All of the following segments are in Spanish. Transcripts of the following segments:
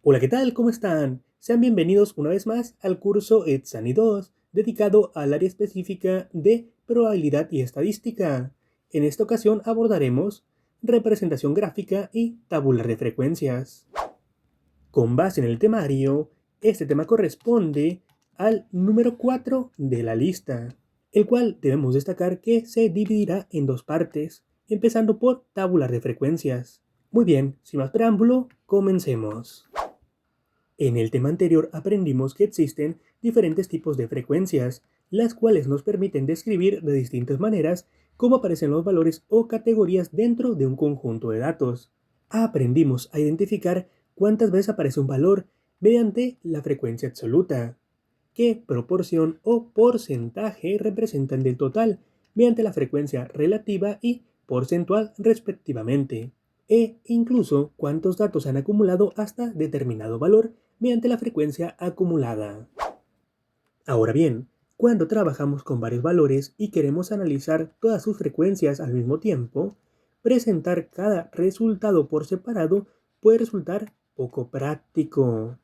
Hola, ¿qué tal? ¿Cómo están? Sean bienvenidos una vez más al curso ETSANI 2, dedicado al área específica de probabilidad y estadística. En esta ocasión abordaremos representación gráfica y tabular de frecuencias. Con base en el temario, este tema corresponde al número 4 de la lista, el cual debemos destacar que se dividirá en dos partes, empezando por tabular de frecuencias. Muy bien, sin más preámbulo, comencemos. En el tema anterior aprendimos que existen diferentes tipos de frecuencias, las cuales nos permiten describir de distintas maneras cómo aparecen los valores o categorías dentro de un conjunto de datos. Aprendimos a identificar cuántas veces aparece un valor mediante la frecuencia absoluta, qué proporción o porcentaje representan del total mediante la frecuencia relativa y porcentual respectivamente, e incluso cuántos datos han acumulado hasta determinado valor mediante la frecuencia acumulada. Ahora bien, cuando trabajamos con varios valores y queremos analizar todas sus frecuencias al mismo tiempo, presentar cada resultado por separado puede resultar poco práctico.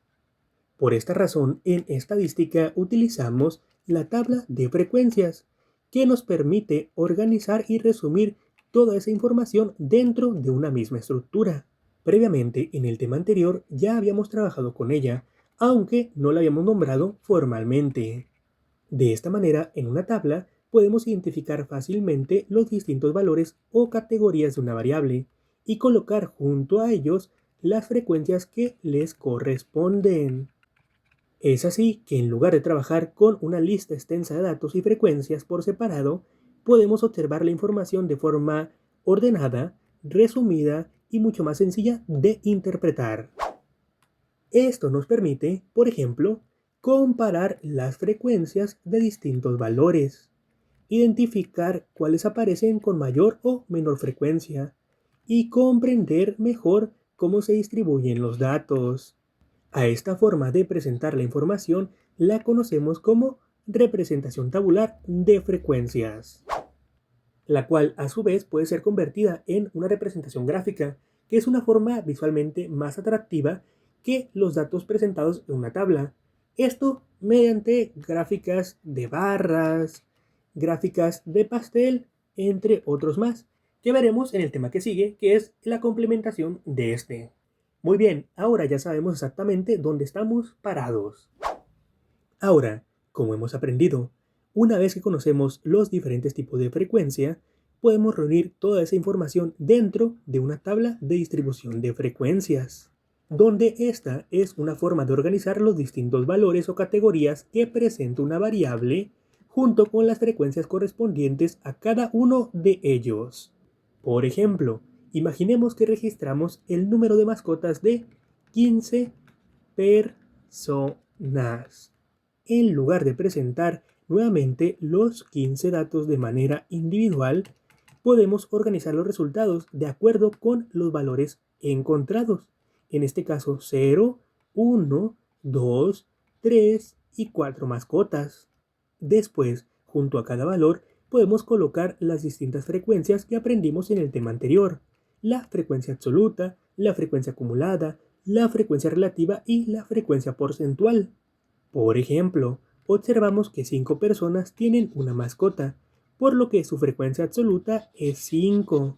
Por esta razón, en estadística utilizamos la tabla de frecuencias, que nos permite organizar y resumir toda esa información dentro de una misma estructura. Previamente, en el tema anterior, ya habíamos trabajado con ella, aunque no la habíamos nombrado formalmente. De esta manera, en una tabla, podemos identificar fácilmente los distintos valores o categorías de una variable y colocar junto a ellos las frecuencias que les corresponden. Es así que en lugar de trabajar con una lista extensa de datos y frecuencias por separado, podemos observar la información de forma ordenada, resumida y mucho más sencilla de interpretar. Esto nos permite, por ejemplo, comparar las frecuencias de distintos valores, identificar cuáles aparecen con mayor o menor frecuencia y comprender mejor cómo se distribuyen los datos. A esta forma de presentar la información la conocemos como representación tabular de frecuencias, la cual a su vez puede ser convertida en una representación gráfica, que es una forma visualmente más atractiva que los datos presentados en una tabla. Esto mediante gráficas de barras, gráficas de pastel, entre otros más, que veremos en el tema que sigue, que es la complementación de este. Muy bien, ahora ya sabemos exactamente dónde estamos parados. Ahora, como hemos aprendido, una vez que conocemos los diferentes tipos de frecuencia, podemos reunir toda esa información dentro de una tabla de distribución de frecuencias, donde esta es una forma de organizar los distintos valores o categorías que presenta una variable junto con las frecuencias correspondientes a cada uno de ellos. Por ejemplo, imaginemos que registramos el número de mascotas de 15 personas. En lugar de presentar nuevamente los 15 datos de manera individual, podemos organizar los resultados de acuerdo con los valores encontrados. En este caso, 0, 1, 2, 3 y 4 mascotas. Después, junto a cada valor, podemos colocar las distintas frecuencias que aprendimos en el tema anterior. La frecuencia absoluta, la frecuencia acumulada, la frecuencia relativa y la frecuencia porcentual. Por ejemplo, observamos que 5 personas tienen una mascota, por lo que su frecuencia absoluta es 5.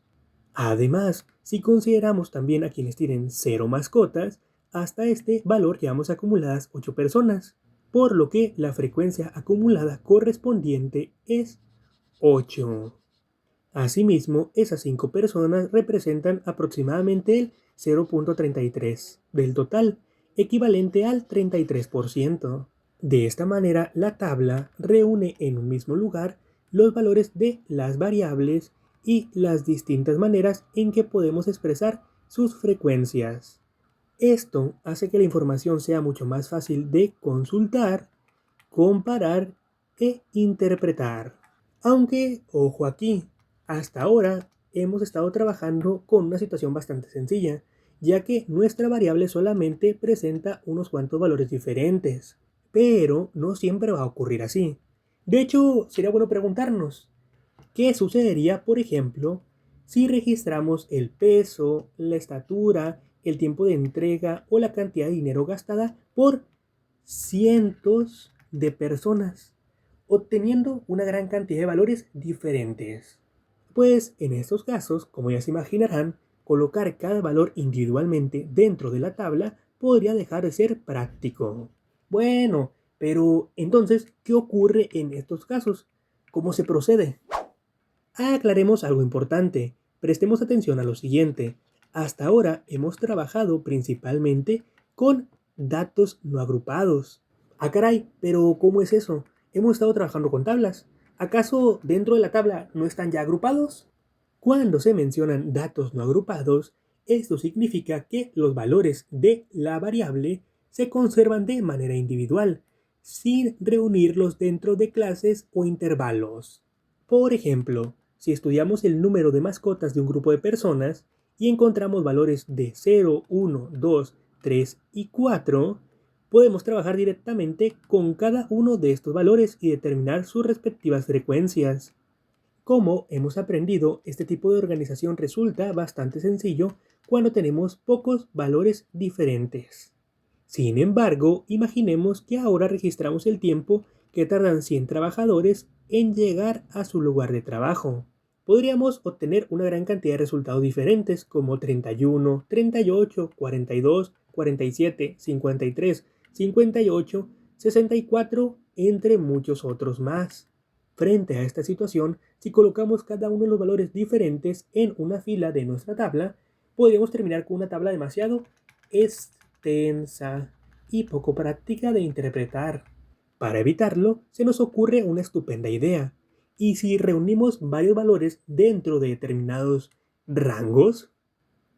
Además, si consideramos también a quienes tienen 0 mascotas, hasta este valor llevamos acumuladas 8 personas, por lo que la frecuencia acumulada correspondiente es 8. Asimismo, esas 5 personas representan aproximadamente el 0.33 del total, equivalente al 33%. De esta manera, la tabla reúne en un mismo lugar los valores de las variables y las distintas maneras en que podemos expresar sus frecuencias. Esto hace que la información sea mucho más fácil de consultar, comparar e interpretar. Aunque, ojo aquí, hasta ahora hemos estado trabajando con una situación bastante sencilla, ya que nuestra variable solamente presenta unos cuantos valores diferentes. Pero no siempre va a ocurrir así. De hecho, sería bueno preguntarnos, ¿qué sucedería, por ejemplo, si registramos el peso, la estatura el tiempo de entrega o la cantidad de dinero gastada por cientos de personas, obteniendo una gran cantidad de valores diferentes. Pues en estos casos, como ya se imaginarán, colocar cada valor individualmente dentro de la tabla podría dejar de ser práctico. Bueno, pero entonces, ¿qué ocurre en estos casos? ¿Cómo se procede? Aclaremos algo importante. Prestemos atención a lo siguiente. Hasta ahora hemos trabajado principalmente con datos no agrupados. Ah, caray, pero ¿cómo es eso? Hemos estado trabajando con tablas. ¿Acaso dentro de la tabla no están ya agrupados? Cuando se mencionan datos no agrupados, esto significa que los valores de la variable se conservan de manera individual, sin reunirlos dentro de clases o intervalos. Por ejemplo, si estudiamos el número de mascotas de un grupo de personas y encontramos valores de 0, 1, 2, 3 y 4, podemos trabajar directamente con cada uno de estos valores y determinar sus respectivas frecuencias. Como hemos aprendido, este tipo de organización resulta bastante sencillo cuando tenemos pocos valores diferentes. Sin embargo, imaginemos que ahora registramos el tiempo que tardan 100 trabajadores en llegar a su lugar de trabajo. Podríamos obtener una gran cantidad de resultados diferentes como 31, 38, 42, 47, 53, 58, 64, entre muchos otros más. Frente a esta situación, si colocamos cada uno de los valores diferentes en una fila de nuestra tabla, podríamos terminar con una tabla demasiado extensa y poco práctica de interpretar. Para evitarlo, se nos ocurre una estupenda idea. ¿Y si reunimos varios valores dentro de determinados rangos?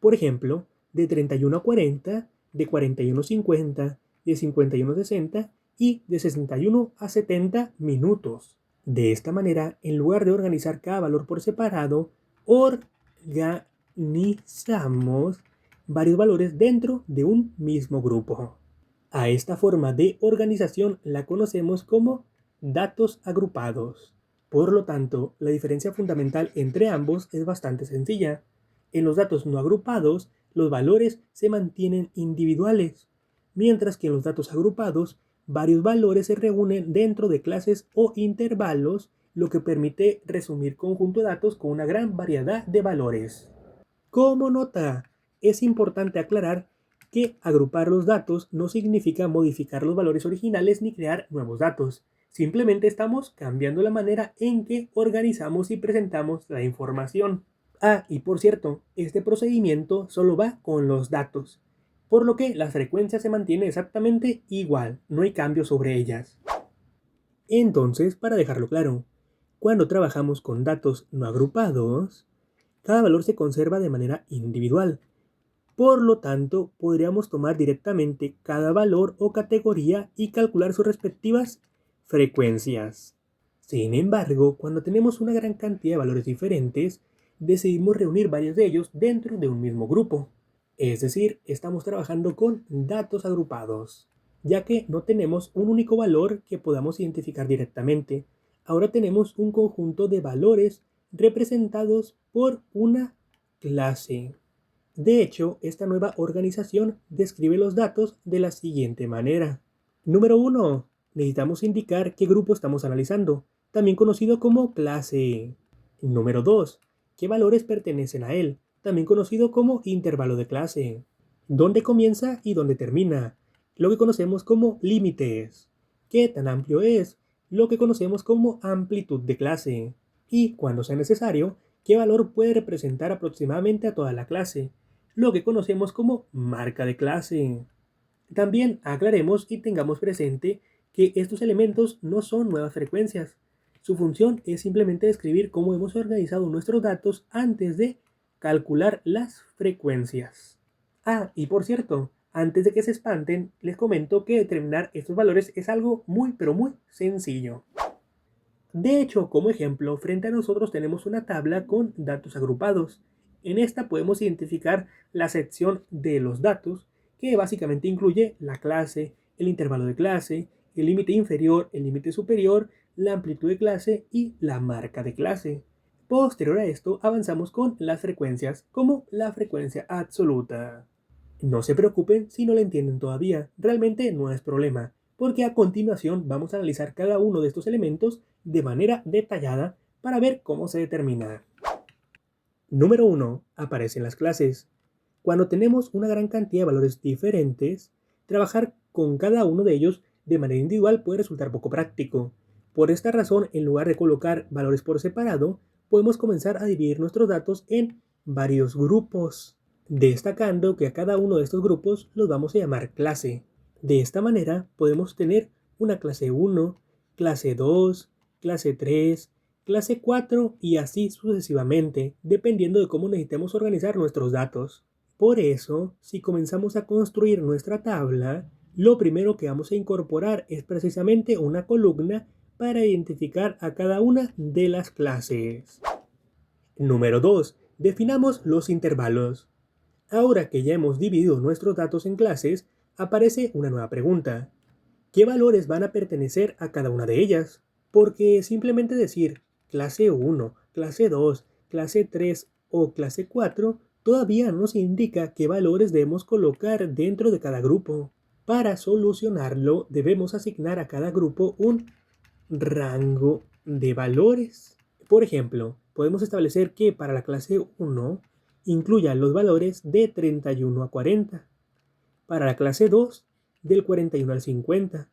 Por ejemplo, de 31 a 40, de 41 a 50, de 51 a 60 y de 61 a 70 minutos. De esta manera, en lugar de organizar cada valor por separado, organizamos varios valores dentro de un mismo grupo. A esta forma de organización la conocemos como datos agrupados. Por lo tanto, la diferencia fundamental entre ambos es bastante sencilla. En los datos no agrupados, los valores se mantienen individuales, mientras que en los datos agrupados, varios valores se reúnen dentro de clases o intervalos, lo que permite resumir conjunto de datos con una gran variedad de valores. Como nota, es importante aclarar que agrupar los datos no significa modificar los valores originales ni crear nuevos datos. Simplemente estamos cambiando la manera en que organizamos y presentamos la información. Ah, y por cierto, este procedimiento solo va con los datos, por lo que la frecuencia se mantiene exactamente igual, no hay cambio sobre ellas. Entonces, para dejarlo claro, cuando trabajamos con datos no agrupados, cada valor se conserva de manera individual. Por lo tanto, podríamos tomar directamente cada valor o categoría y calcular sus respectivas frecuencias. Sin embargo, cuando tenemos una gran cantidad de valores diferentes, decidimos reunir varios de ellos dentro de un mismo grupo. Es decir, estamos trabajando con datos agrupados, ya que no tenemos un único valor que podamos identificar directamente. Ahora tenemos un conjunto de valores representados por una clase. De hecho, esta nueva organización describe los datos de la siguiente manera. Número 1. Necesitamos indicar qué grupo estamos analizando, también conocido como clase. Número 2. ¿Qué valores pertenecen a él? También conocido como intervalo de clase. ¿Dónde comienza y dónde termina? Lo que conocemos como límites. ¿Qué tan amplio es? Lo que conocemos como amplitud de clase. Y, cuando sea necesario, ¿qué valor puede representar aproximadamente a toda la clase? Lo que conocemos como marca de clase. También aclaremos y tengamos presente que estos elementos no son nuevas frecuencias. Su función es simplemente describir cómo hemos organizado nuestros datos antes de calcular las frecuencias. Ah, y por cierto, antes de que se espanten, les comento que determinar estos valores es algo muy pero muy sencillo. De hecho, como ejemplo, frente a nosotros tenemos una tabla con datos agrupados. En esta podemos identificar la sección de los datos, que básicamente incluye la clase, el intervalo de clase, el límite inferior, el límite superior, la amplitud de clase y la marca de clase. Posterior a esto, avanzamos con las frecuencias, como la frecuencia absoluta. No se preocupen si no lo entienden todavía, realmente no es problema, porque a continuación vamos a analizar cada uno de estos elementos de manera detallada para ver cómo se determina. Número 1. Aparecen las clases. Cuando tenemos una gran cantidad de valores diferentes, trabajar con cada uno de ellos de manera individual puede resultar poco práctico. Por esta razón, en lugar de colocar valores por separado, podemos comenzar a dividir nuestros datos en varios grupos, destacando que a cada uno de estos grupos los vamos a llamar clase. De esta manera podemos tener una clase 1, clase 2, clase 3, clase 4 y así sucesivamente, dependiendo de cómo necesitemos organizar nuestros datos. Por eso, si comenzamos a construir nuestra tabla, lo primero que vamos a incorporar es precisamente una columna para identificar a cada una de las clases. Número 2. Definamos los intervalos. Ahora que ya hemos dividido nuestros datos en clases, aparece una nueva pregunta. ¿Qué valores van a pertenecer a cada una de ellas? Porque simplemente decir clase 1, clase 2, clase 3 o clase 4 todavía no nos indica qué valores debemos colocar dentro de cada grupo. Para solucionarlo, debemos asignar a cada grupo un rango de valores. Por ejemplo, podemos establecer que para la clase 1 incluya los valores de 31 a 40, para la clase 2 del 41 al 50,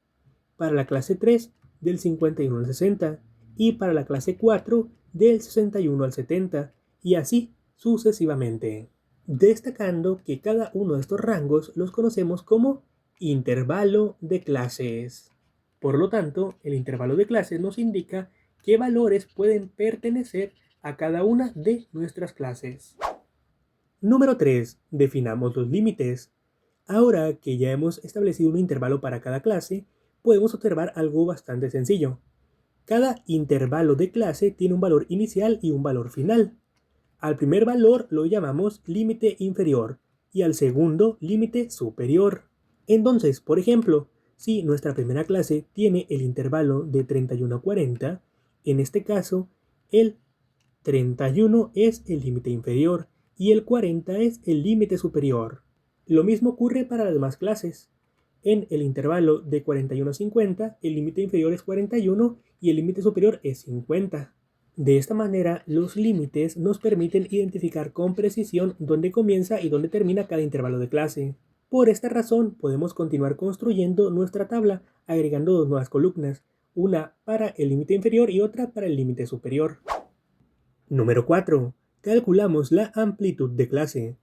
para la clase 3 del 51 al 60 y para la clase 4 del 61 al 70 y así sucesivamente. Destacando que cada uno de estos rangos los conocemos como intervalo de clases. Por lo tanto, el intervalo de clases nos indica qué valores pueden pertenecer a cada una de nuestras clases. Número 3. Definamos los límites. Ahora que ya hemos establecido un intervalo para cada clase, podemos observar algo bastante sencillo. Cada intervalo de clase tiene un valor inicial y un valor final. Al primer valor lo llamamos límite inferior y al segundo límite superior. Entonces, por ejemplo, si nuestra primera clase tiene el intervalo de 31 a 40, en este caso el 31 es el límite inferior y el 40 es el límite superior. Lo mismo ocurre para las demás clases. En el intervalo de 41 a 50, el límite inferior es 41 y el límite superior es 50. De esta manera, los límites nos permiten identificar con precisión dónde comienza y dónde termina cada intervalo de clase. Por esta razón, podemos continuar construyendo nuestra tabla agregando dos nuevas columnas, una para el límite inferior y otra para el límite superior. Número 4. Calculamos la amplitud de clase.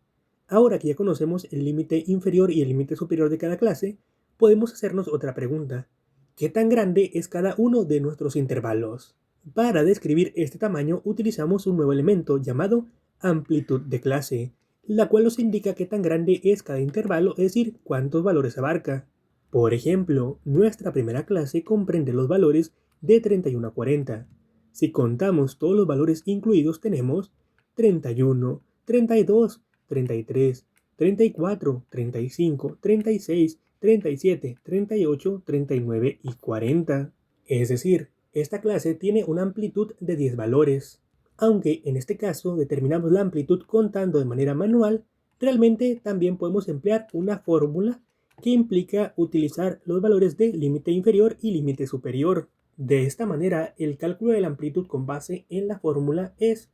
Ahora que ya conocemos el límite inferior y el límite superior de cada clase, podemos hacernos otra pregunta. ¿Qué tan grande es cada uno de nuestros intervalos? Para describir este tamaño utilizamos un nuevo elemento llamado amplitud de clase, la cual nos indica qué tan grande es cada intervalo, es decir, cuántos valores abarca. Por ejemplo, nuestra primera clase comprende los valores de 31 a 40. Si contamos todos los valores incluidos tenemos 31, 32, 33, 34, 35, 36, 37, 38, 39 y 40. Es decir, esta clase tiene una amplitud de 10 valores. Aunque en este caso determinamos la amplitud contando de manera manual, realmente también podemos emplear una fórmula que implica utilizar los valores de límite inferior y límite superior. De esta manera, el cálculo de la amplitud con base en la fórmula es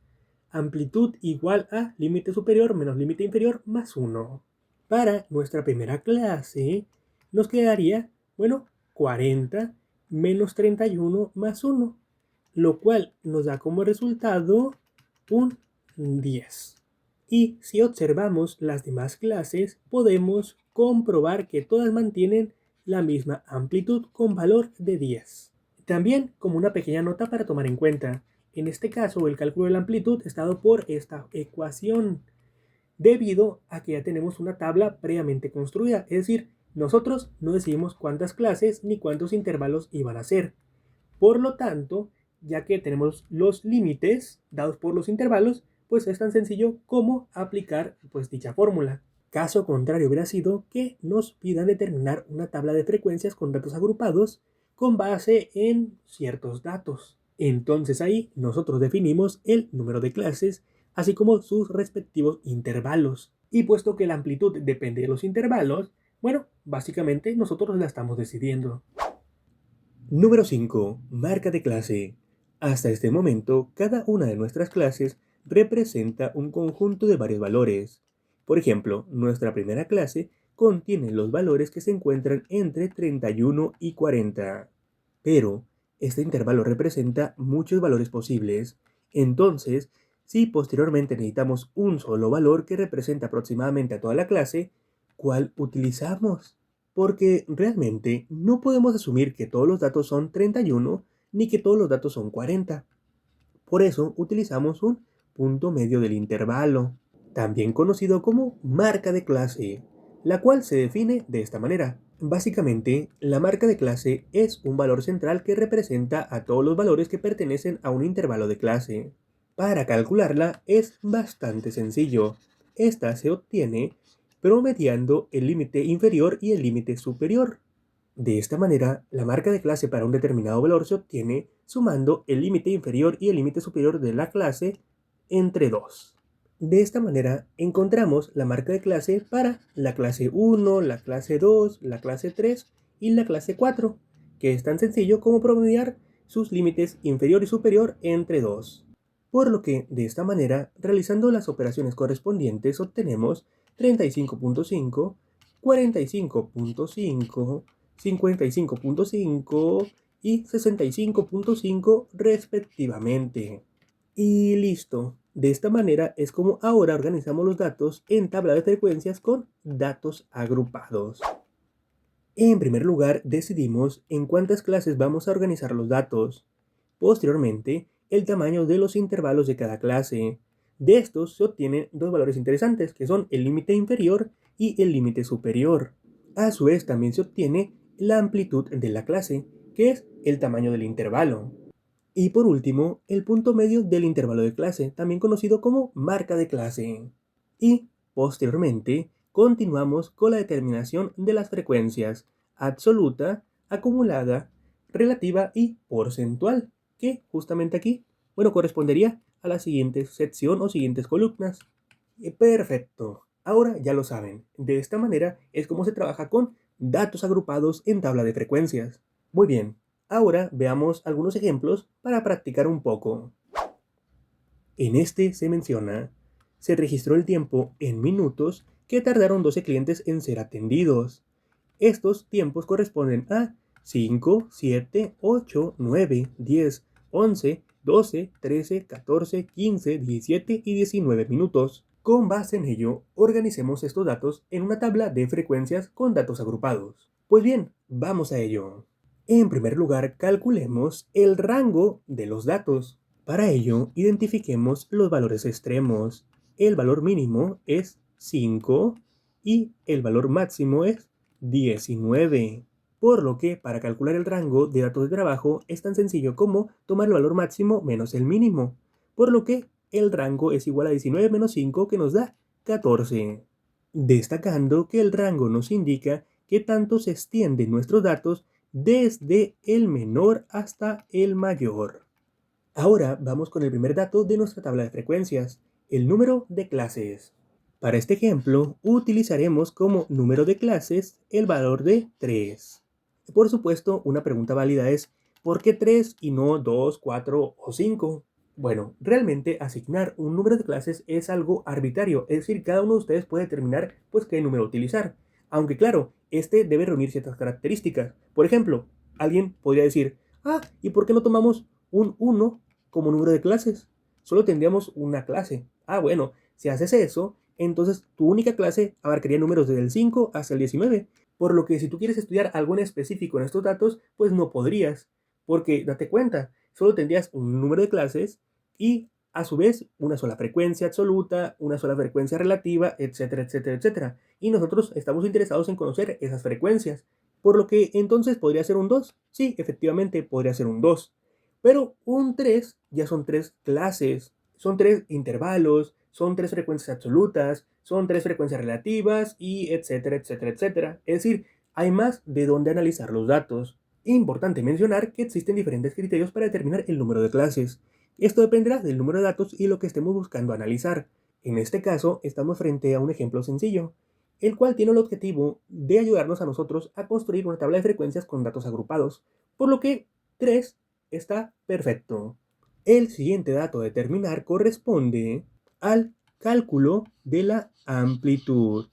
amplitud igual a límite superior menos límite inferior más 1. Para nuestra primera clase nos quedaría, 40 menos 31 más 1, lo cual nos da como resultado un 10. Y si observamos las demás clases, podemos comprobar que todas mantienen la misma amplitud con valor de 10. También como una pequeña nota para tomar en cuenta, en este caso el cálculo de la amplitud está dado por esta ecuación, debido a que ya tenemos una tabla previamente construida, es decir, nosotros no decidimos cuántas clases ni cuántos intervalos iban a ser. Por lo tanto, ya que tenemos los límites dados por los intervalos, pues es tan sencillo como aplicar dicha fórmula. Caso contrario hubiera sido que nos pidan determinar una tabla de frecuencias con datos agrupados con base en ciertos datos. Entonces ahí nosotros definimos el número de clases, así como sus respectivos intervalos. Y puesto que la amplitud depende de los intervalos, bueno, básicamente nosotros la estamos decidiendo. Número 5. Marca de clase. Hasta este momento, cada una de nuestras clases representa un conjunto de varios valores. Por ejemplo, nuestra primera clase contiene los valores que se encuentran entre 31 y 40. Pero, este intervalo representa muchos valores posibles. Entonces, si posteriormente necesitamos un solo valor que representa aproximadamente a toda la clase, ¿cuál utilizamos? Porque realmente no podemos asumir que todos los datos son 31 ni que todos los datos son 40. Por eso utilizamos un punto medio del intervalo, también conocido como marca de clase, la cual se define de esta manera. Básicamente, la marca de clase es un valor central que representa a todos los valores que pertenecen a un intervalo de clase. Para calcularla es bastante sencillo. Esta se obtiene promediando el límite inferior y el límite superior. De esta manera, la marca de clase para un determinado valor se obtiene sumando el límite inferior y el límite superior de la clase entre 2. De esta manera, encontramos la marca de clase para la clase 1, la clase 2, la clase 3 y la clase 4, que es tan sencillo como promediar sus límites inferior y superior entre 2. Por lo que, de esta manera, realizando las operaciones correspondientes, obtenemos 35.5, 45.5, 55.5 y 65.5 respectivamente. Y listo. De esta manera es como ahora organizamos los datos en tabla de frecuencias con datos agrupados. En primer lugar, decidimos en cuántas clases vamos a organizar los datos. Posteriormente, el tamaño de los intervalos de cada clase. De estos se obtienen dos valores interesantes, que son el límite inferior y el límite superior. A su vez, también se obtiene la amplitud de la clase, que es el tamaño del intervalo. Y por último, el punto medio del intervalo de clase, también conocido como marca de clase. Y, posteriormente, continuamos con la determinación de las frecuencias absoluta, acumulada, relativa y porcentual, que justamente aquí, bueno, correspondería a la siguiente sección o siguientes columnas. Perfecto. Ahora ya lo saben. De esta manera es como se trabaja con datos agrupados en tabla de frecuencias. Muy bien. Ahora veamos algunos ejemplos para practicar un poco. En este se menciona, se registró el tiempo en minutos que tardaron 12 clientes en ser atendidos. Estos tiempos corresponden a 5, 7, 8, 9, 10, 11, 12, 13, 14, 15, 17 y 19 minutos. Con base en ello, organicemos estos datos en una tabla de frecuencias con datos agrupados. Pues bien, vamos a ello. En primer lugar, calculemos el rango de los datos. Para ello, identifiquemos los valores extremos. El valor mínimo es 5 y el valor máximo es 19. Por lo que, para calcular el rango de datos de trabajo, es tan sencillo como tomar el valor máximo menos el mínimo. Por lo que, el rango es igual a 19 menos 5, que nos da 14. Destacando que el rango nos indica qué tanto se extienden nuestros datos desde el menor hasta el mayor. Ahora vamos con el primer dato de nuestra tabla de frecuencias, el número de clases. Para este ejemplo, utilizaremos como número de clases el valor de 3. Por supuesto, una pregunta válida es, ¿por qué 3 y no 2, 4 o 5? Bueno, realmente asignar un número de clases es algo arbitrario, es decir, cada uno de ustedes puede determinar pues qué número utilizar. Aunque claro, este debe reunir ciertas características. Por ejemplo, alguien podría decir, ¿y por qué no tomamos un 1 como número de clases? Solo tendríamos una clase. Bueno, si haces eso, entonces tu única clase abarcaría números desde el 5 hasta el 19. Por lo que si tú quieres estudiar algo en específico en estos datos, pues no podrías. Porque date cuenta, solo tendrías un número de clases y a su vez una sola frecuencia absoluta, una sola frecuencia relativa, etcétera, etcétera, etcétera. Y nosotros estamos interesados en conocer esas frecuencias. Por lo que entonces podría ser un 2. Sí, efectivamente podría ser un 2. Pero un 3 ya son 3 clases, son 3 intervalos, son 3 frecuencias absolutas, son 3 frecuencias relativas y etcétera, etcétera, etcétera. Es decir, hay más de dónde analizar los datos. Importante mencionar que existen diferentes criterios para determinar el número de clases. Esto dependerá del número de datos y lo que estemos buscando analizar. En este caso, estamos frente a un ejemplo sencillo, el cual tiene el objetivo de ayudarnos a nosotros a construir una tabla de frecuencias con datos agrupados, por lo que 3 está perfecto. El siguiente dato a determinar corresponde al cálculo de la amplitud.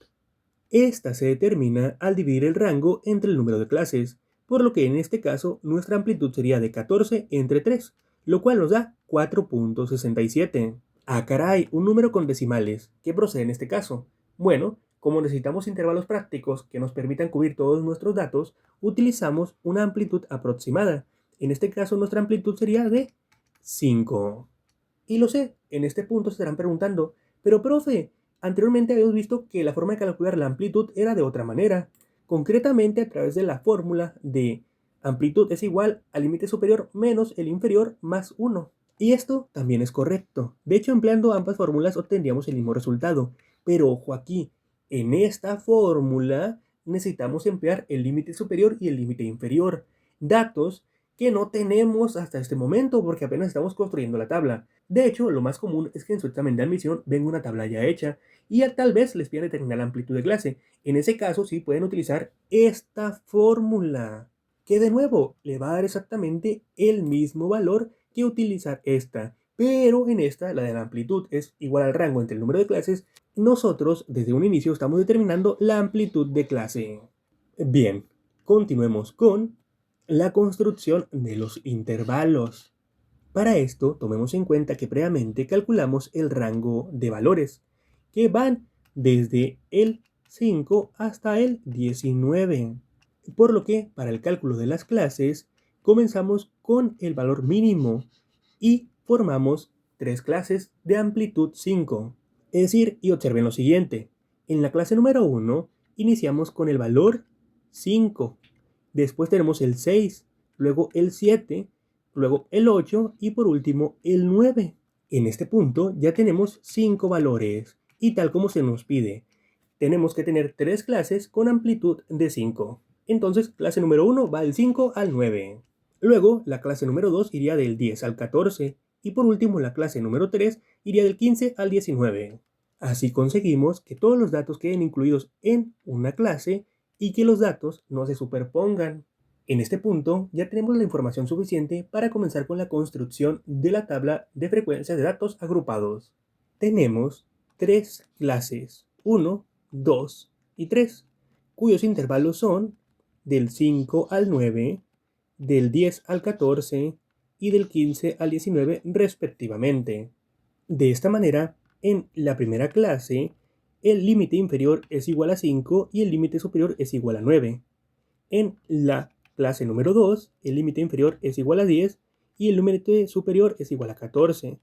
Esta se determina al dividir el rango entre el número de clases, por lo que en este caso nuestra amplitud sería de 14 entre 3, lo cual nos da 4.67. Ah, caray, un número con decimales. ¿Qué procede en este caso? Bueno, como necesitamos intervalos prácticos que nos permitan cubrir todos nuestros datos, utilizamos una amplitud aproximada. En este caso nuestra amplitud sería de 5. Y lo sé, en este punto se estarán preguntando, pero profe, anteriormente habíamos visto que la forma de calcular la amplitud era de otra manera, concretamente a través de la fórmula de amplitud es igual al límite superior menos el inferior más 1. Y esto también es correcto. De hecho, empleando ambas fórmulas obtendríamos el mismo resultado. Pero ojo aquí, en esta fórmula necesitamos emplear el límite superior y el límite inferior. Datos que no tenemos hasta este momento porque apenas estamos construyendo la tabla. De hecho, lo más común es que en su examen de admisión venga una tabla ya hecha y tal vez les pidan determinar la amplitud de clase. En ese caso sí pueden utilizar esta fórmula, que de nuevo le va a dar exactamente el mismo valor que utilizar esta. Pero en esta, la de la amplitud es igual al rango entre el número de clases, nosotros desde un inicio estamos determinando la amplitud de clase. Bien, continuemos con la construcción de los intervalos. Para esto, tomemos en cuenta que previamente calculamos el rango de valores, que van desde el 5 hasta el 19. Por lo que, para el cálculo de las clases, comenzamos con el valor mínimo y formamos 3 clases de amplitud 5. Es decir, y observen lo siguiente, en la clase número 1 iniciamos con el valor 5. Después tenemos el 6, luego el 7, luego el 8 y por último el 9. En este punto ya tenemos 5 valores y tal como se nos pide, tenemos que tener 3 clases con amplitud de 5. Entonces, clase número 1 va del 5 al 9. Luego, la clase número 2 iría del 10 al 14 y por último la clase número 3 iría del 15 al 19. Así conseguimos que todos los datos queden incluidos en una clase y que los datos no se superpongan. En este punto ya tenemos la información suficiente para comenzar con la construcción de la tabla de frecuencias de datos agrupados. Tenemos 3 clases, 1, 2 y 3, cuyos intervalos son del 5 al 9, del 10 al 14 y del 15 al 19 respectivamente. De esta manera, en la primera clase, el límite inferior es igual a 5 y el límite superior es igual a 9. En la clase número 2, el límite inferior es igual a 10 y el límite superior es igual a 14.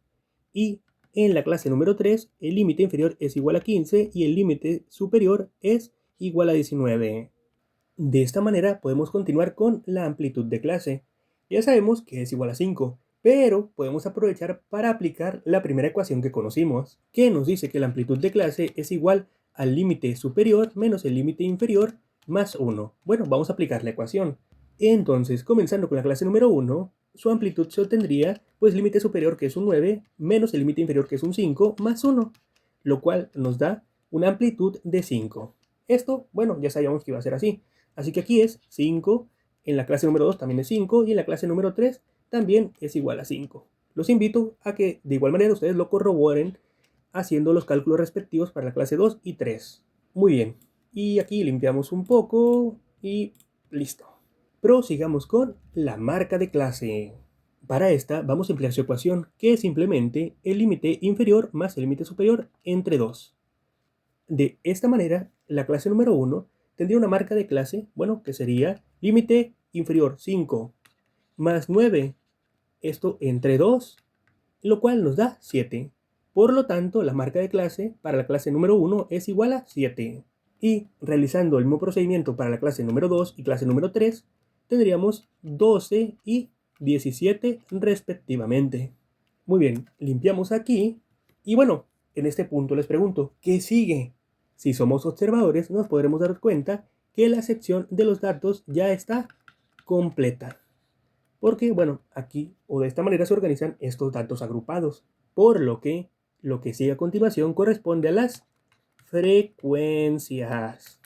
Y en la clase número 3, el límite inferior es igual a 15 y el límite superior es igual a 19. De esta manera podemos continuar con la amplitud de clase. Ya sabemos que es igual a 5, pero podemos aprovechar para aplicar la primera ecuación que conocimos, que nos dice que la amplitud de clase es igual al límite superior menos el límite inferior más 1. Bueno, vamos a aplicar la ecuación. Entonces, comenzando con la clase número 1, su amplitud se obtendría, pues límite superior que es un 9, menos el límite inferior que es un 5, más 1, lo cual nos da una amplitud de 5. Esto, bueno, ya sabíamos que iba a ser así. Así que aquí es 5, en la clase número 2 también es 5 y en la clase número 3 también es igual a 5. Los invito a que de igual manera ustedes lo corroboren haciendo los cálculos respectivos para la clase 2 y 3. Muy bien, y aquí limpiamos un poco y listo. Prosigamos con la marca de clase. Para esta vamos a emplear su ecuación, que es simplemente el límite inferior más el límite superior entre 2. De esta manera, la clase número 1 tendría una marca de clase, bueno, que sería límite inferior 5 más 9, esto entre 2, lo cual nos da 7. Por lo tanto, la marca de clase para la clase número 1 es igual a 7. Y realizando el mismo procedimiento para la clase número 2 y clase número 3, tendríamos 12 y 17 respectivamente. Muy bien, limpiamos aquí. Y bueno, en este punto les pregunto, ¿qué sigue? Si somos observadores, nos podremos dar cuenta que la sección de los datos ya está completa. Porque, bueno, aquí o de esta manera se organizan estos datos agrupados. Por lo que Lo que sigue a continuación corresponde a las frecuencias.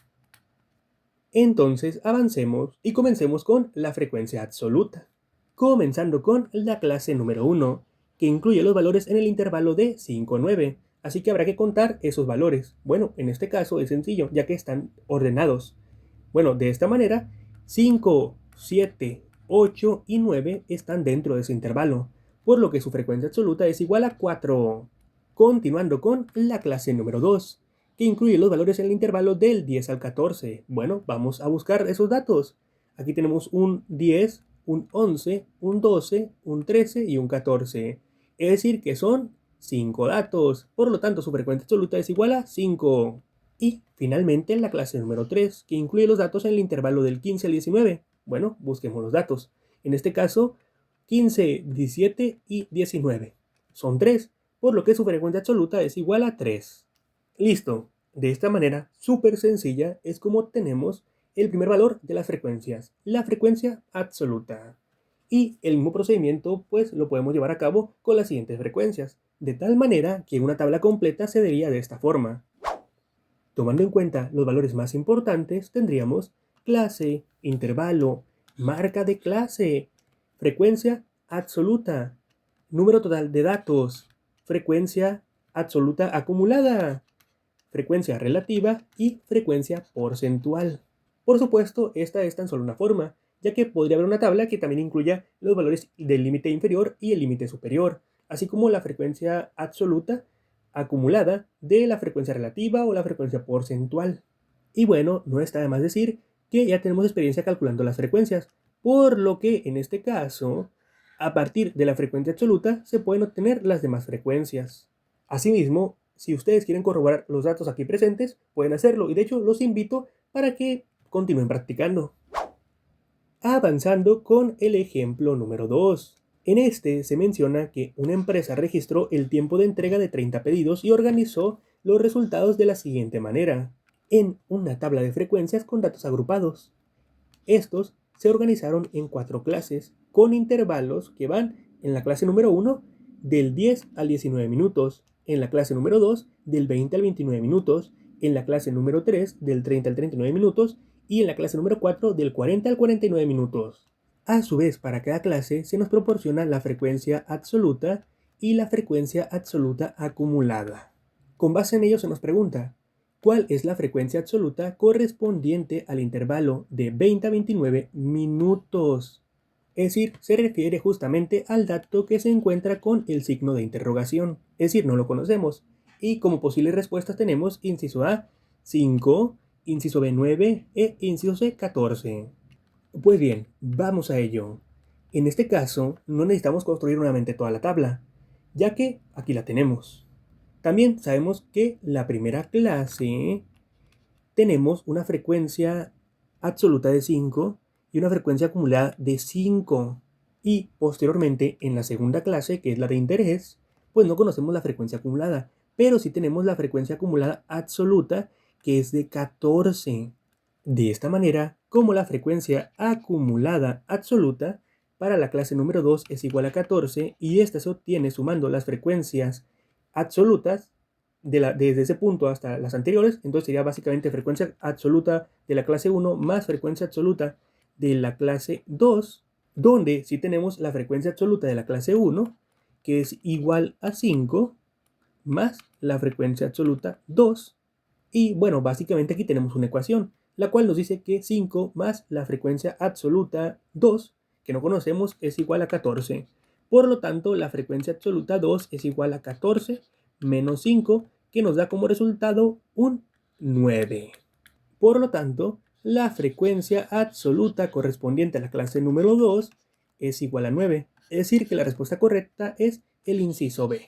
Entonces avancemos y comencemos con la frecuencia absoluta, comenzando con la clase número 1, que incluye los valores en el intervalo de 5 a 9, así que habrá que contar esos valores. Bueno, en este caso es sencillo, ya que están ordenados. Bueno, de esta manera, 5, 7, 8 y 9 están dentro de ese intervalo, por lo que su frecuencia absoluta es igual a 4. Continuando con la clase número 2, que incluye los valores en el intervalo del 10 al 14. Bueno, vamos a buscar esos datos. Aquí tenemos un 10, un 11, un 12, un 13 y un 14. Es decir, que son 5 datos. Por lo tanto, su frecuencia absoluta es igual a 5. Y finalmente la clase número 3, que incluye los datos en el intervalo del 15 al 19. Bueno, busquemos los datos. En este caso, 15, 17 y 19. Son 3, por lo que su frecuencia absoluta es igual a 3. Listo. De esta manera, súper sencilla, es como obtenemos el primer valor de las frecuencias, la frecuencia absoluta. Y el mismo procedimiento, pues, lo podemos llevar a cabo con las siguientes frecuencias, de tal manera que una tabla completa se vería de esta forma. Tomando en cuenta los valores más importantes, tendríamos clase, intervalo, marca de clase, frecuencia absoluta, número total de datos, frecuencia absoluta acumulada, frecuencia relativa y frecuencia porcentual. Por supuesto, esta es tan solo una forma, ya que podría haber una tabla que también incluya los valores del límite inferior y el límite superior, así como la frecuencia absoluta acumulada de la frecuencia relativa o la frecuencia porcentual. Y bueno, no está de más decir que ya tenemos experiencia calculando las frecuencias, por lo que en este caso, a partir de la frecuencia absoluta se pueden obtener las demás frecuencias. Asimismo, si ustedes quieren corroborar los datos aquí presentes, pueden hacerlo y de hecho los invito para que continúen practicando. Avanzando con el ejemplo número 2. En este se menciona que una empresa registró el tiempo de entrega de 30 pedidos y organizó los resultados de la siguiente manera, en una tabla de frecuencias con datos agrupados. Estos se organizaron en 4 clases, con intervalos que van en la clase número 1 del 10 al 19 minutos, en la clase número 2 del 20 al 29 minutos, en la clase número 3 del 30 al 39 minutos y en la clase número 4 del 40 al 49 minutos. A su vez, para cada clase se nos proporciona la frecuencia absoluta y la frecuencia absoluta acumulada. Con base en ello se nos pregunta, ¿cuál es la frecuencia absoluta correspondiente al intervalo de 20 a 29 minutos? Es decir, se refiere justamente al dato que se encuentra con el signo de interrogación. Es decir, no lo conocemos. Y como posibles respuestas tenemos inciso A, 5, inciso B, 9 e inciso C, 14. Pues bien, vamos a ello. En este caso, no necesitamos construir nuevamente toda la tabla, ya que aquí la tenemos. También sabemos que la primera clase tenemos una frecuencia absoluta de 5 y una frecuencia acumulada de 5. Y posteriormente, en la segunda clase, que es la de interés, pues no conocemos la frecuencia acumulada, pero sí tenemos la frecuencia acumulada absoluta, que es de 14. De esta manera, como la frecuencia acumulada absoluta para la clase número 2 es igual a 14 y esta se obtiene sumando las frecuencias absolutas desde ese punto hasta las anteriores, entonces sería básicamente frecuencia absoluta de la clase 1 más frecuencia absoluta de la clase 2, donde sí tenemos la frecuencia absoluta de la clase 1, que es igual a 5, más la frecuencia absoluta 2, y bueno, básicamente aquí tenemos una ecuación, la cual nos dice que 5 más la frecuencia absoluta 2, que no conocemos, es igual a 14. Por lo tanto, la frecuencia absoluta 2 es igual a 14 menos 5, que nos da como resultado un 9. Por lo tanto, la frecuencia absoluta correspondiente a la clase número 2 es igual a 9. Es decir, que la respuesta correcta es el inciso B.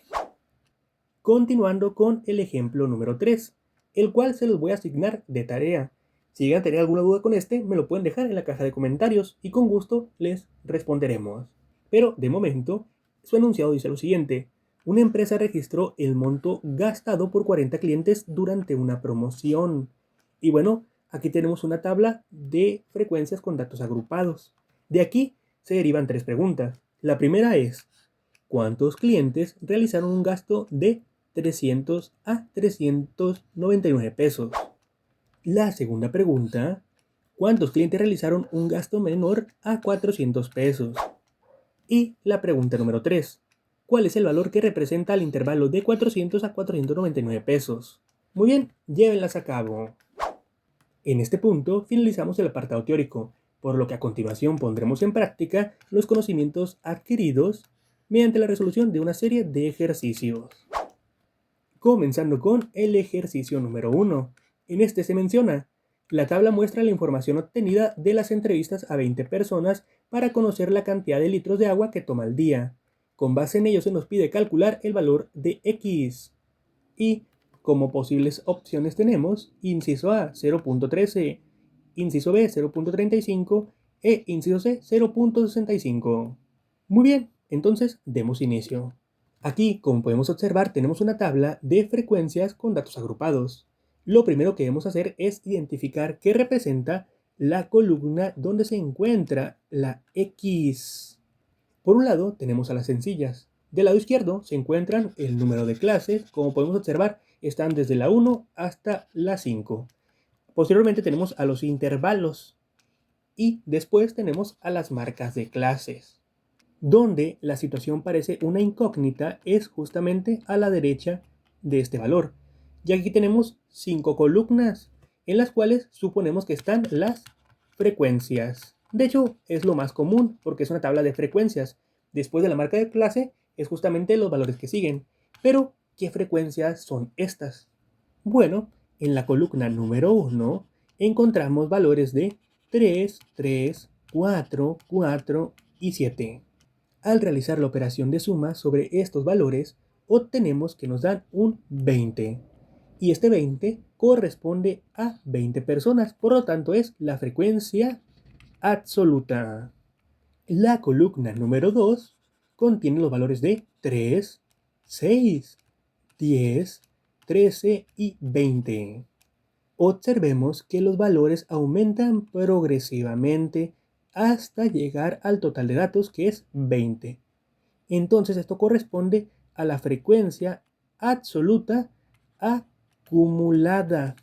Continuando con el ejemplo número 3, el cual se los voy a asignar de tarea. Si llegan a tener alguna duda con este, me lo pueden dejar en la caja de comentarios y con gusto les responderemos. Pero de momento, su enunciado dice lo siguiente. Una empresa registró el monto gastado por 40 clientes durante una promoción. Y bueno, aquí tenemos una tabla de frecuencias con datos agrupados. De aquí se derivan 3 preguntas. La primera es, ¿cuántos clientes realizaron un gasto de 300 a 399 pesos. La segunda pregunta, ¿cuántos clientes realizaron un gasto menor a 400 pesos? Y la pregunta número 3, ¿cuál es el valor que representa el intervalo de 400 a 499 pesos? Muy bien, llévenlas a cabo. En este punto finalizamos el apartado teórico, por lo que a continuación pondremos en práctica los conocimientos adquiridos mediante la resolución de una serie de ejercicios. Comenzando con el ejercicio número 1. En este se menciona: la tabla muestra la información obtenida de las entrevistas a 20 personas para conocer la cantidad de litros de agua que toma al día. Con base en ello se nos pide calcular el valor de X. Y como posibles opciones tenemos inciso A 0.13, inciso B 0.35 e inciso C 0.65. Muy bien, entonces demos inicio. Aquí, como podemos observar, tenemos una tabla de frecuencias con datos agrupados. Lo primero que debemos hacer es identificar qué representa la columna donde se encuentra la X. Por un lado tenemos a las sencillas. Del lado izquierdo se encuentran el número de clases. Como podemos observar, están desde la 1 hasta la 5. Posteriormente tenemos a los intervalos. Y después tenemos a las marcas de clases. Donde la situación parece una incógnita es justamente a la derecha de este valor, ya que aquí tenemos 5 columnas en las cuales suponemos que están las frecuencias. De hecho, es lo más común porque es una tabla de frecuencias. Después de la marca de clase es justamente los valores que siguen. Pero, ¿qué frecuencias son estas? Bueno, en la columna número 1 encontramos valores de 3, 3, 4, 4 y 7. Al realizar la operación de suma sobre estos valores, obtenemos que nos dan un 20. Y este 20 corresponde a 20 personas, por lo tanto es la frecuencia absoluta. La columna número 2 contiene los valores de 3, 6, 10, 13 y 20. Observemos que los valores aumentan progresivamente hasta llegar al total de datos, que es 20. Entonces esto corresponde a la frecuencia absoluta acumulada.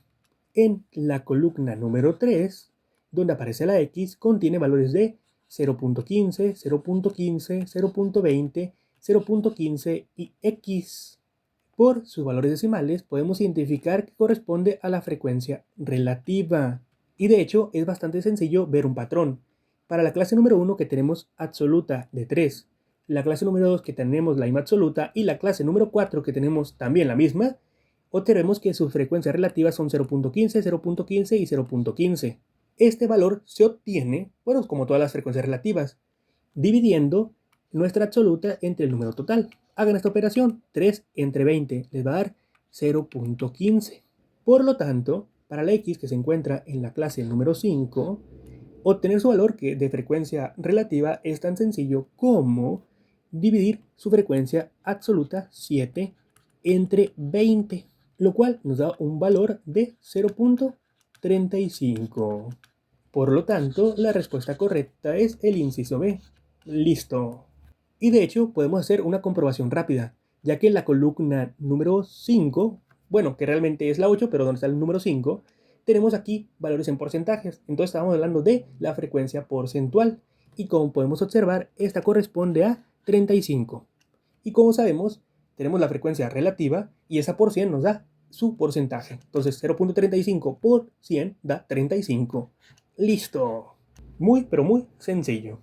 En la columna número 3, donde aparece la X, contiene valores de 0.15, 0.15, 0.20, 0.15 y X. Por sus valores decimales podemos identificar que corresponde a la frecuencia relativa. Y de hecho es bastante sencillo ver un patrón. Para la clase número 1 que tenemos absoluta de 3, la clase número 2 que tenemos la misma absoluta y la clase número 4 que tenemos también la misma, obtenemos que sus frecuencias relativas son 0.15, 0.15 y 0.15. Este valor se obtiene, bueno, como todas las frecuencias relativas, dividiendo nuestra absoluta entre el número total. Hagan esta operación, 3 entre 20 les va a dar 0.15. Por lo tanto, para la X que se encuentra en la clase número 5, obtener su valor de frecuencia relativa es tan sencillo como dividir su frecuencia absoluta 7 entre 20, lo cual nos da un valor de 0.35. Por lo tanto, la respuesta correcta es el inciso B. Listo. Y de hecho, podemos hacer una comprobación rápida, ya que en la columna número 5, bueno, que realmente es la 8, pero donde está el número 5, tenemos aquí valores en porcentajes. Entonces estamos hablando de la frecuencia porcentual. Y como podemos observar, esta corresponde a 35. Y como sabemos, tenemos la frecuencia relativa y esa por 100 nos da su porcentaje. Entonces 0.35 por 100 da 35. Listo. Muy, pero muy sencillo.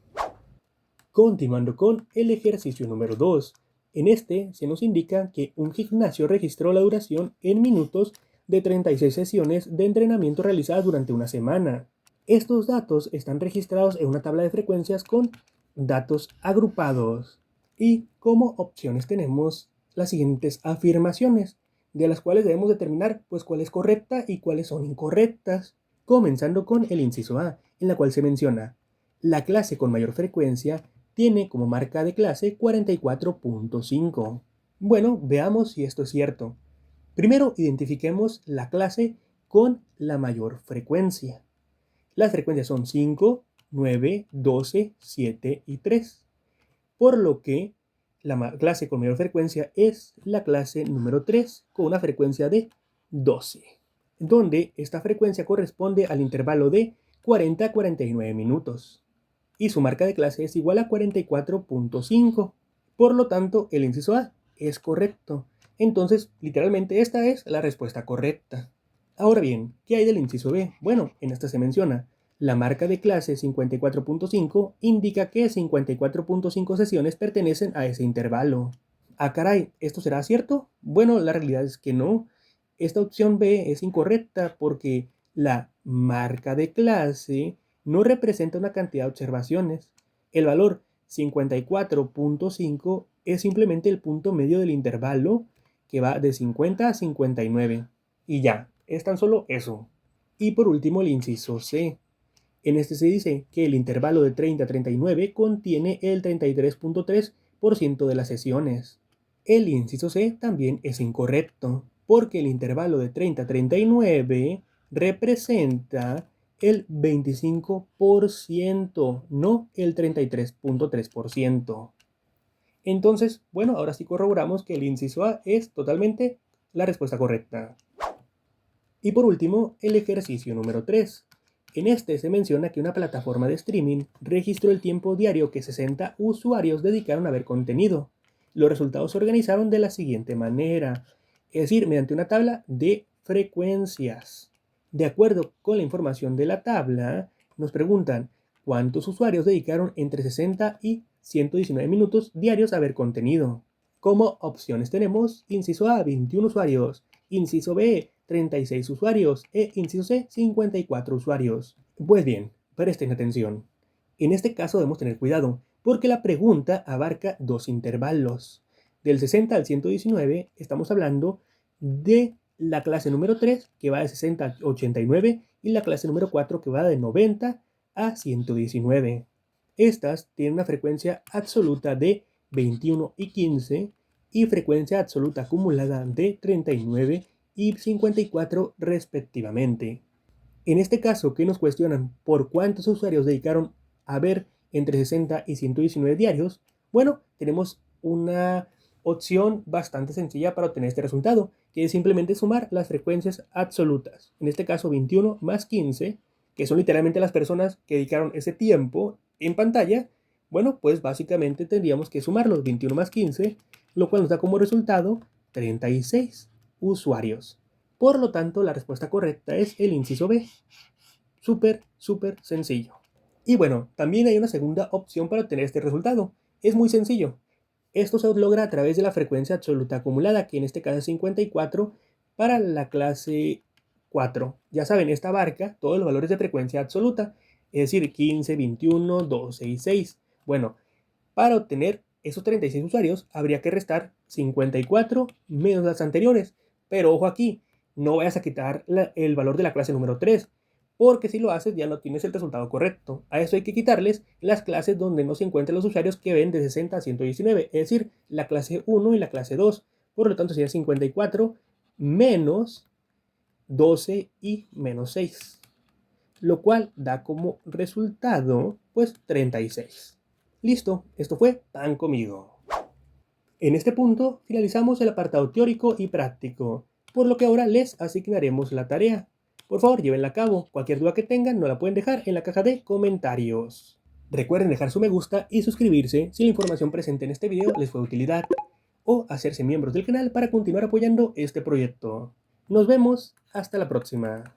Continuando con el ejercicio número 2. En este se nos indica que un gimnasio registró la duración en minutos de 36 sesiones de entrenamiento realizadas durante una semana. Estos datos están registrados en una tabla de frecuencias con datos agrupados. Y como opciones tenemos las siguientes afirmaciones, de las cuales debemos determinar pues cuál es correcta y cuáles son incorrectas. Comenzando con el inciso A, en la cual se menciona: la clase con mayor frecuencia tiene como marca de clase 44.5. Bueno, veamos si esto es cierto. Primero identifiquemos la clase con la mayor frecuencia. Las frecuencias son 5, 9, 12, 7 y 3. Por lo que la clase con mayor frecuencia es la clase número 3 con una frecuencia de 12, donde esta frecuencia corresponde al intervalo de 40 a 49 minutos y su marca de clase es igual a 44.5. Por lo tanto, el inciso A es correcto. Entonces, literalmente esta es la respuesta correcta. Ahora bien, ¿qué hay del inciso B? Bueno, en esta se menciona, la marca de clase 54.5 indica que 54.5 sesiones pertenecen a ese intervalo. Ah, caray, ¿esto será cierto? Bueno, la realidad es que no. Esta opción B es incorrecta porque la marca de clase no representa una cantidad de observaciones. El valor 54.5 es simplemente el punto medio del intervalo que va de 50 a 59. Y ya, es tan solo eso. Y por último el inciso C. En este se dice que el intervalo de 30 a 39 contiene el 33.3% de las sesiones. El inciso C también es incorrecto, porque el intervalo de 30 a 39 representa el 25%, no el 33.3%. Entonces, bueno, ahora sí corroboramos que el inciso A es totalmente la respuesta correcta. Y por último, el ejercicio número 3. En este se menciona que una plataforma de streaming registró el tiempo diario que 60 usuarios dedicaron a ver contenido. Los resultados se organizaron de la siguiente manera, es decir, mediante una tabla de frecuencias. De acuerdo con la información de la tabla, nos preguntan cuántos usuarios dedicaron entre 60 y 119 minutos diarios a ver contenido. Como opciones tenemos inciso A, 21 usuarios, inciso B, 36 usuarios e inciso C, 54 usuarios. Pues bien, presten atención. En este caso debemos tener cuidado, porque la pregunta abarca dos intervalos. Del 60 al 119 estamos hablando de la clase número 3, que va de 60 a 89, y la clase número 4, que va de 90 a 119. Estas tienen una frecuencia absoluta de 21 y 15 y frecuencia absoluta acumulada de 39 y 54 respectivamente. En este caso, que nos cuestionan por cuántos usuarios dedicaron a ver entre 60 y 119 diarios, bueno, tenemos una opción bastante sencilla para obtener este resultado, que es simplemente sumar las frecuencias absolutas. En este caso, 21 más 15, que son literalmente las personas que dedicaron ese tiempo en pantalla. Bueno, pues básicamente tendríamos que sumar los 21 más 15, lo cual nos da como resultado 36 usuarios. Por lo tanto, la respuesta correcta es el inciso B. Súper sencillo. Y bueno, también hay una segunda opción para obtener este resultado. Es muy sencillo. Esto se logra a través de la frecuencia absoluta acumulada, que en este caso es 54 para la clase 4. Ya saben, esta abarca todos los valores de frecuencia absoluta, es decir, 15, 21, 12 y 6. Bueno, para obtener esos 36 usuarios habría que restar 54 menos las anteriores. Pero ojo aquí, no vayas a quitar el valor de la clase número 3, porque si lo haces ya no tienes el resultado correcto. A eso hay que quitarles las clases donde no se encuentran los usuarios que ven de 60 a 119, es decir, la clase 1 y la clase 2. Por lo tanto sería 54 menos 12 y menos 6, lo cual da como resultado pues 36. Listo, esto fue Pan Comido. En este punto finalizamos el apartado teórico y práctico, por lo que ahora les asignaremos la tarea. Por favor, llévenla a cabo. Cualquier duda que tengan nos la pueden dejar en la caja de comentarios. Recuerden dejar su me gusta y suscribirse si la información presente en este video les fue de utilidad, o hacerse miembros del canal para continuar apoyando este proyecto. Nos vemos, hasta la próxima.